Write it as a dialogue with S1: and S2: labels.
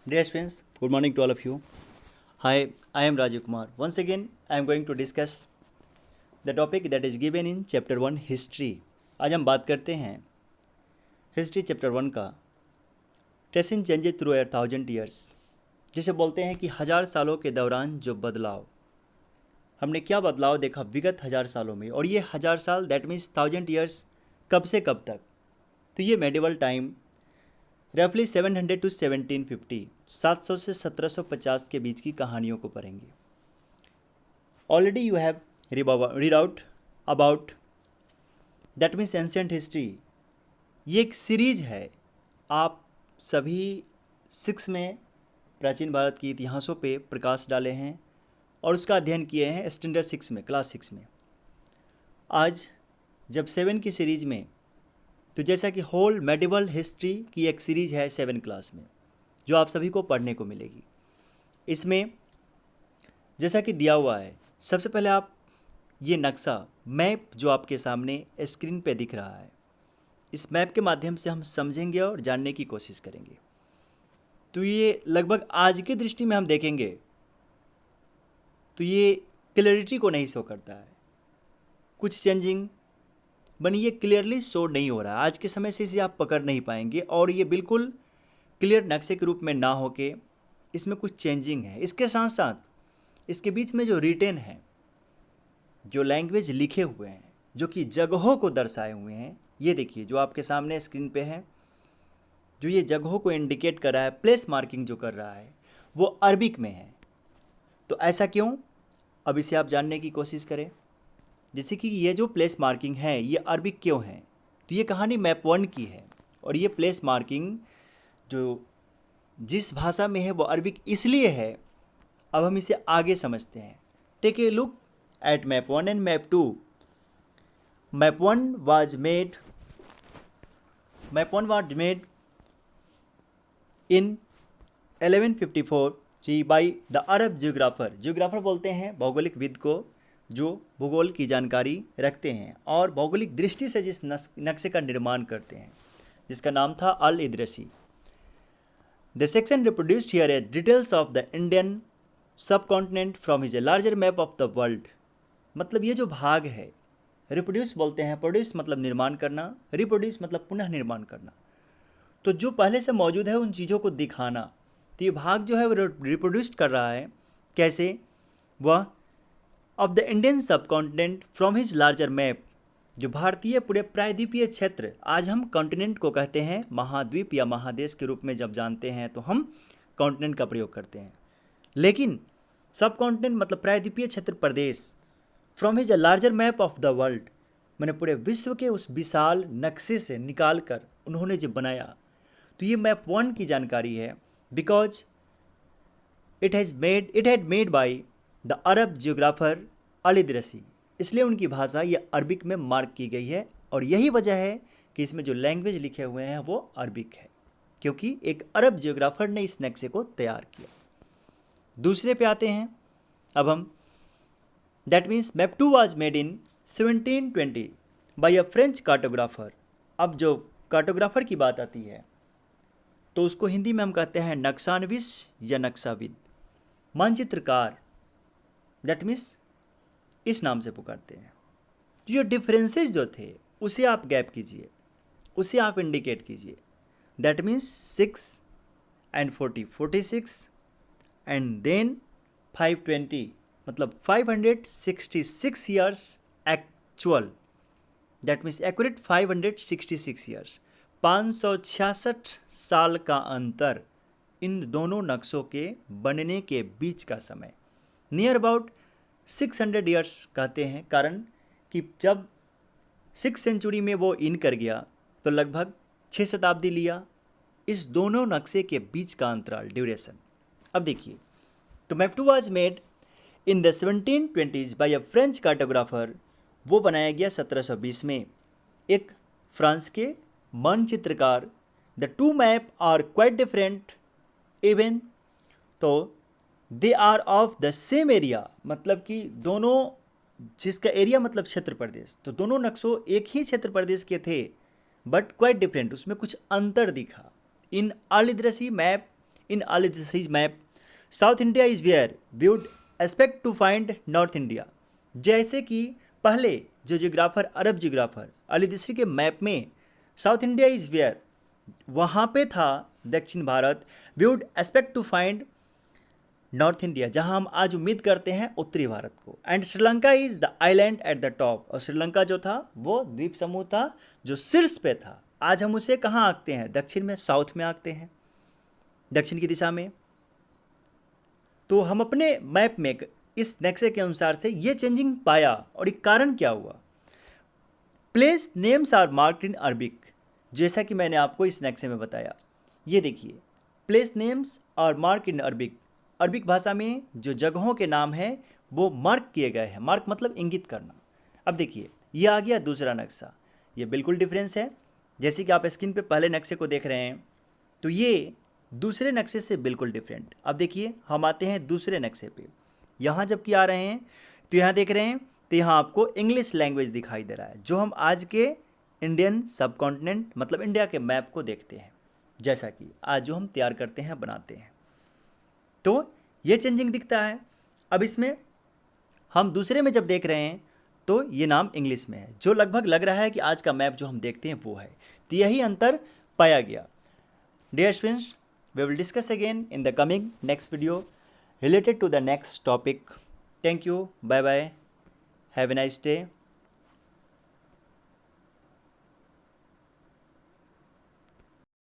S1: Dear students, good morning to all of you. Hi, I am Rajiv Kumar. Once again, I am going to discuss the topic that is given in chapter 1 history. आज हम बात करते हैं history chapter 1 का tracing changes through a thousand years, जिसे बोलते हैं कि हज़ार सालों के दौरान जो बदलाव, हमने क्या बदलाव देखा विगत हज़ार सालों में। और ये हज़ार साल दैट मीन्स थाउजेंड ईयर्स कब से कब तक, तो ये मेडिवल टाइम रफली 700 टू 1750, 700 से 1750 के बीच की कहानियों को पढ़ेंगे। Already you have read out about that means ancient history. ये एक सीरीज है, आप सभी 6 में प्राचीन भारत के इतिहासों पे प्रकाश डाले हैं और उसका अध्ययन किए हैं स्टैंडर्ड 6 में, क्लास 6 में। आज जब 7 की सीरीज में, तो जैसा कि होल मेडिवल हिस्ट्री की एक सीरीज है 7 क्लास में, जो आप सभी को पढ़ने को मिलेगी। इसमें जैसा कि दिया हुआ है, सबसे पहले आप ये नक्शा मैप जो आपके सामने स्क्रीन पे दिख रहा है, इस मैप के माध्यम से हम समझेंगे और जानने की कोशिश करेंगे। तो ये लगभग आज की दृष्टि में हम देखेंगे तो ये क्लैरिटी को नहीं शो करता है, कुछ चेंजिंग बनी, ये क्लियरली शो नहीं हो रहा है। आज के समय से इसे आप पकड़ नहीं पाएंगे और ये बिल्कुल क्लियर नक्शे के रूप में ना होके इसमें कुछ चेंजिंग है। इसके साथ साथ इसके बीच में जो रिटेन है, जो लैंग्वेज लिखे हुए हैं, जो कि जगहों को दर्शाए हुए हैं, ये देखिए जो आपके सामने स्क्रीन पे है, जो ये जगहों को इंडिकेट कर रहा है, प्लेस मार्किंग जो कर रहा है, वो अरबिक में है। तो ऐसा क्यों, अब इसे आप जानने की कोशिश करें। जैसे कि ये जो प्लेस मार्किंग है ये अरबिक क्यों है, तो ये कहानी मैप 1 की है और ये प्लेस मार्किंग जो जिस भाषा में है वो अरबिक इसलिए है। अब हम इसे आगे समझते हैं। Take a look at map 1 and map 2। Map 1 was made in 1154 by the Arab geographer बोलते हैं भौगोलिकविद को, जो भूगोल की जानकारी रखते हैं और भौगोलिक दृष्टि से जिस नक्शे का निर्माण करते हैं, जिसका नाम था al Idrisi. The section reproduced here a details of the Indian subcontinent from his a larger map of the world. मतलब ये जो भाग है, रिप्रोड्यूस बोलते हैं, प्रोड्यूस मतलब निर्माण करना, रिप्रोड्यूस मतलब पुनः निर्माण करना। तो जो पहले से मौजूद है उन चीज़ों को दिखाना, तो ये भाग जो है वो रिप्रोड्यूस कर रहा है। कैसे, वह of the Indian subcontinent from his larger map, जो भारतीय पूरे प्रायद्वीपीय क्षेत्र, आज हम कॉन्टिनेंट को कहते हैं, महाद्वीप या महादेश के रूप में जब जानते हैं तो हम कॉन्टिनेंट का प्रयोग करते हैं, लेकिन सब कॉन्टिनेंट मतलब प्रायद्वीपीय क्षेत्र प्रदेश, from his larger map of the world, मैंने पूरे विश्व के उस विशाल नक्शे से निकाल कर उन्होंने जब बनाया। तो ये मैप 1 की जानकारी है, because it had made by the Arab geographer al Idrisi, इसलिए उनकी भाषा ये अरबिक में मार्क की गई है। और यही वजह है कि इसमें जो लैंग्वेज लिखे हुए हैं वो अरबिक है, क्योंकि एक अरब जियोग्राफर ने इस नक्शे को तैयार किया। दूसरे पे आते हैं अब हम। That means map 2 was made in 1720 by a French cartographer. अब जो कार्टोग्राफर की बात आती है तो उसको हिंदी में हम कहते हैं नक्शानविश या नक्शाविद, मानचित्रकार, दैट मीन्स इस नाम से पुकारते हैं। जो डिफरेंसेस जो थे उसे आप गैप कीजिए, उसे आप इंडिकेट कीजिए। That means 6 and 40, 46 and then 520, मतलब 566 years actual, that means accurate 566 years, 566 साल का अंतर इन दोनों नक्शों के बनने के बीच का समय। नियर अबाउट 600 ईयर्स कहते हैं, कारण कि जब 6 सेंचुरी में वो इन कर गया तो लगभग 6 शताब्दी लिया इस दोनों नक्शे के बीच का अंतराल, ड्यूरेशन। अब देखिए, तो map 2 was made in the 1720s by a French cartographer, वो बनाया गया 1720 में एक फ्रांस के मानचित्रकार। The two map are quite different even, though they are of the same area, मतलब कि दोनों, जिसका एरिया मतलब क्षेत्र प्रदेश, तो दोनों नक्शों एक ही क्षेत्र प्रदेश के थे, बट क्वाइट डिफरेंट, उसमें कुछ अंतर दिखा। इन अल इदरसी map In Ali Disri's map, South India is where we would expect to find North India. जैसे कि पहले जो जियोग्राफर अरब जियोग्राफर अली दिसरी के मैप में साउथ इंडिया इज़ वेयर वहाँ पे था दक्षिण Bharat, we would expect to find North India, जहाँ हम आज उम्मीद करते हैं उत्तरी भारत को। And Sri Lanka is the island at the top, और श्रीलंका जो था वो द्वीप समूह था जो शीर्ष पे था। आज हम उसे कहाँ आंकते हैं? दक्षिण में, साउथ में आंकते हैं, दक्षिण की दिशा में। तो हम अपने मैप में इस नक्शे के अनुसार से ये चेंजिंग पाया, और एक कारण क्या हुआ? Place names are marked in Arabic, जैसा कि मैंने आपको इस नक्शे में बताया। ये देखिए, place names are mark in Arabic, Arabic भाषा में जो जगहों के नाम हैं वो मार्क किए गए हैं। मार्क मतलब इंगित करना। अब देखिए, ये आ गया दूसरा नक्शा, ये बिल्कुल डिफरेंस है। जैसे कि आप स्क्रीन पे पहले नक्शे को देख रहे हैं, तो ये दूसरे नक्शे से बिल्कुल डिफरेंट। अब देखिए, हम आते हैं दूसरे नक्शे पे। यहाँ जबकि आ रहे हैं तो यहाँ देख रहे हैं, तो यहाँ आपको इंग्लिश लैंग्वेज दिखाई दे रहा है, जो हम आज के इंडियन सब कॉन्टिनेंट मतलब इंडिया के मैप को देखते हैं, जैसा कि आज जो हम तैयार करते हैं, बनाते हैं। तो ये चेंजिंग दिखता है। अब इसमें हम दूसरे में जब देख रहे हैं तो ये नाम इंग्लिश में है, जो लगभग लग रहा है कि आज का मैप जो हम देखते हैं वो है। तो यही अंतर पाया गया। Dear students, we will discuss again in the coming next video related to the next topic. Thank you. Bye bye. Have a nice day.